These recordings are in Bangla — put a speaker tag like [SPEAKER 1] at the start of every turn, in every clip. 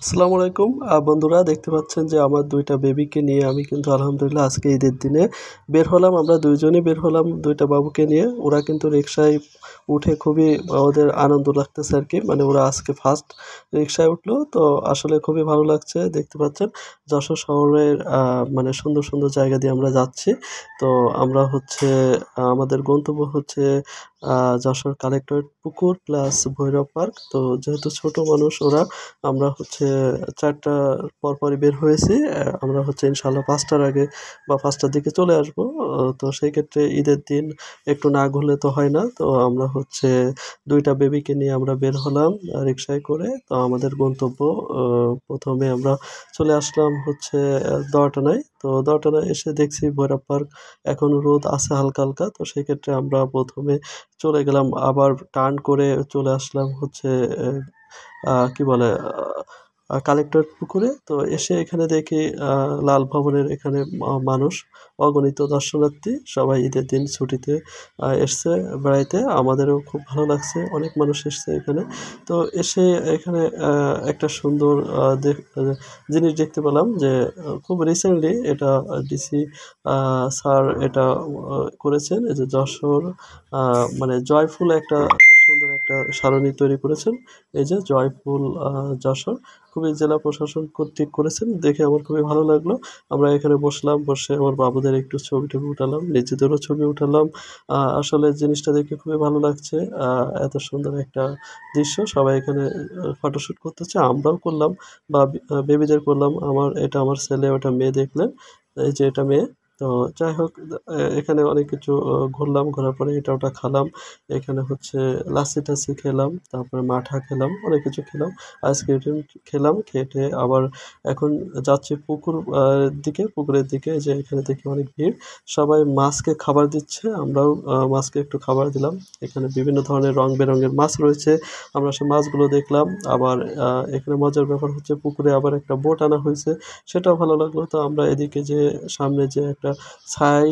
[SPEAKER 1] আসসালামু আলাইকুম বন্ধুরা, দেখতে পাচ্ছেন যে আমার দুইটা বেবিকে নিয়ে আমি কিন্তু আলহামদুলিল্লাহ আজকে ঈদের দিনে বের হলাম। আমরা দুইজনই বের হলাম দুইটা বাবুকে নিয়ে। ওরা কিন্তু রিক্সায় উঠে খুবই ওদের আনন্দ লাগতেছে আর কি, মানে ওরা আজকে ফার্স্ট রিক্সায় উঠলো। তো আসলে খুবই ভালো লাগছে। দেখতে পাচ্ছেন যশোর শহরের মানে সুন্দর সুন্দর জায়গা দিয়ে আমরা যাচ্ছি। তো আমরা হচ্ছে আমাদের গন্তব্য হচ্ছে যশোর কালেক্টরেট পুকুর প্লাস ভৈরব পার্ক। তো যেহেতু ছোট মানুষ ওরা, আমরা হচ্ছে ৪টার পরপরই বের হয়েছি। আমরা হচ্ছে ইনশাআল্লাহ ৫টার আগে বা ৫টার দিকে চলে আসবো। তো সেই ক্ষেত্রে ঈদের দিন একটু না ঘুরলে তো হয় না। তো আমরা হচ্ছে ২টা বেবিকে নিয়ে আমরা বের হলাম রিক্সায় করে। তো আমাদের গন্তব্য প্রথমে আমরা চলে আসলাম হচ্ছে দোয়াটানায়। তো দোয়াটানায় এসে দেখছি ভৈরব পার্ক এখনো রোদ আছে হালকা, হালকা। তো সেক্ষেত্রে আমরা প্রথমে চলে গেলাম, আবার টার্ন করে চলে আসলাম হচ্ছে কি বলে কালেক্টরেট পুকুরে। তো এসে এখানে দেখি লাল ভবনের এখানে মানুষ অগণিত দর্শনার্থী সবাই ঈদের দিন ছুটিতে এসছে বেড়াইতে। আমাদেরও খুব ভালো লাগছে, অনেক মানুষ এসছে এখানে। তো এসে এখানে একটা সুন্দর জিনিস দেখতে পেলাম যে খুব রিসেন্টলি এটা ডিসি স্যার এটা করেছেন। এই যে যশোর মানে জয়ফুল একটা সুন্দর একটা সারণী তৈরি করেছেন। এই যে জয়ফুল যশোর খুবই জেলা প্রশাসন কর্তৃক করেছেন, দেখে আমার খুবই ভালো লাগলো। আমরা এখানে বসলাম, বসে আমার বাবুদের একটু ছবি-টবি উঠালাম, নিজেদেরও ছবি উঠালাম। আসলে জিনিসটা দেখে খুবই ভালো লাগছে। এত সুন্দর একটা দৃশ্য, সবাই এখানে ফটোশুট করতেছে, আমরাও করলাম বা বেবিদের করলাম। এটা আমার ছেলে, ওটা মেয়ে দেখলেন। এই যে এটা মেয়ে। তো যাই হোক এখানে অনেক কিছু ঘুরলাম, ঘোরার পরে এটা ওটা খালাম। এখানে হচ্ছে লাচ্ছি-টাচ্ছি খেলাম, তারপরে মাঠা খেলাম, অনেক কিছু খেলাম। আইসক্রিম খেলাম, খেটে আবার এখন যাচ্ছি দিকে, পুকুরের দিকে। যে এখানে দেখি অনেক ভিড়, সবাই মাছকে খাবার দিচ্ছে, আমরাও মাছকে একটু খাবার দিলাম। এখানে বিভিন্ন ধরনের রং বেরঙের মাছ রয়েছে, আমরা সেই মাছগুলো দেখলাম। আবার এখানে মজার ব্যাপার হচ্ছে পুকুরে আবার একটা বোট আনা হয়েছে, সেটাও ভালো লাগলো। তো আমরা এদিকে যে সামনে যে একটা ছাই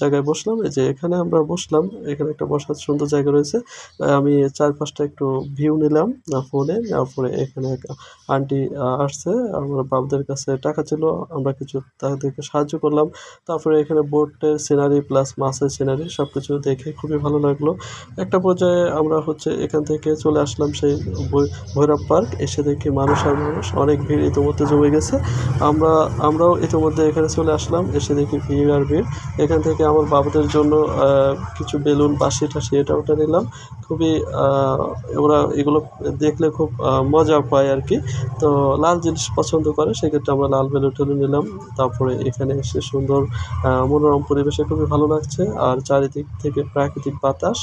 [SPEAKER 1] জায়গায় বসলাম, এই যে এখানে আমরা বসলাম, এখানে একটা বসার সুন্দর জায়গা রয়েছে। আমি চারপাশটা একটু ভিউ নিলাম ফোনে, নেওয়ার পরে এখানে এক আন্টি আসছে, আমার বাবুদের কাছে টাকা ছিল, আমরা কিছু তাদেরকে সাহায্য করলাম। তারপরে এখানে বোটের সিনারি প্লাস মাছের সিনারি সবকিছু দেখে খুবই ভালো লাগলো। একটা পর্যায়ে আমরা হচ্ছে এখান থেকে চলে আসলাম সেই ভৈরব পার্ক। এসে দেখি মানুষ আর মানুষ, অনেক ভিড় ইতিমধ্যে জমে গেছে। আমরাও ইতিমধ্যে এখানে চলে আসলাম, এসে দেখি ভিড় আর ভিড়। এখান থেকে আমার বাবুদের জন্য কিছু বেলুন, বাঁশি-টাশি এটা ওটা নিলাম। খুবই ওরা এগুলো দেখলে খুব মজা পায় আর কি। তো লাল জিনিস পছন্দ করে, সেক্ষেত্রে আমরা লাল বেলুন-টেলুন নিলাম। তারপরে এখানে এসে সুন্দর মনোরম পরিবেশে খুবই ভালো লাগছে। আর চারিদিক থেকে প্রাকৃতিক বাতাস,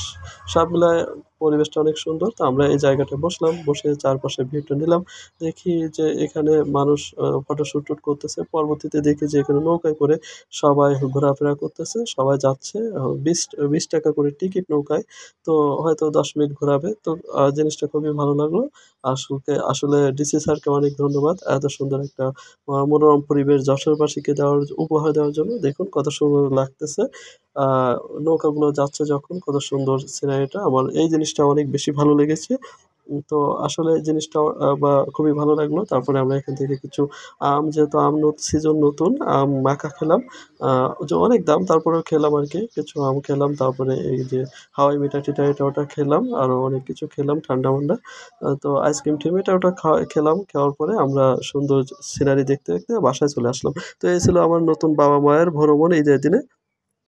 [SPEAKER 1] সব মিলায় পরিবেশটা অনেক সুন্দর। তো আমরা এই জায়গাটায় বসলাম, বসে চারপাশে ভিউটা নিলাম। দেখি যে এখানে মানুষ ফটোশুট করতেছে। পরবর্তীতে দেখি যে এখানে নৌকায় করে সবাই ঘোরাফেরা করতেছে, সবাই যাচ্ছে। ২০ টাকা করে টিকিট নৌকায়। তো হয়তো ১০ মিনিট ঘোরাবে। তো জিনিসটা খুবই ভালো লাগলো। আসলে ডিসি স্যারকে অনেক ধন্যবাদ। এত সুন্দর একটা মনোরম পরিবেশ যশোরবাসীকে উপহার দেওয়ার জন্য। দেখুন কত সুন্দর লাগতেছে। আ নৌকাগুলো যাচ্ছে যখন, কত সুন্দর সিনারিটা। আমার এই জিনিসটা অনেক বেশি ভালো লেগেছে। তো আসলে জিনিসটা খুবই ভালো লাগলো। তারপরে আমরা এখান থেকে কিছু যেহেতু আম সিজন নতুন, আম মাখা খেলাম। আ যে অনেক দাম, তারপরেও খেলাম আরকি। কিছু আম খেলাম, তারপরে এই যে হাওয়াই মিঠাই-টিঠাই এটা ওটা খেলাম। আরো অনেক কিছু খেলাম ঠান্ডা-মান্ডা। তো আইসক্রিম-টিম এটা ওটা খেলাম। খাওয়ার পরে আমরা সুন্দর সিনারি দেখতে, দেখতে বাসায় চলে আসলাম। তো এই ছিল আমার নতুন বাবা-মায়ের ভ্রমণ ঈদের দিনে।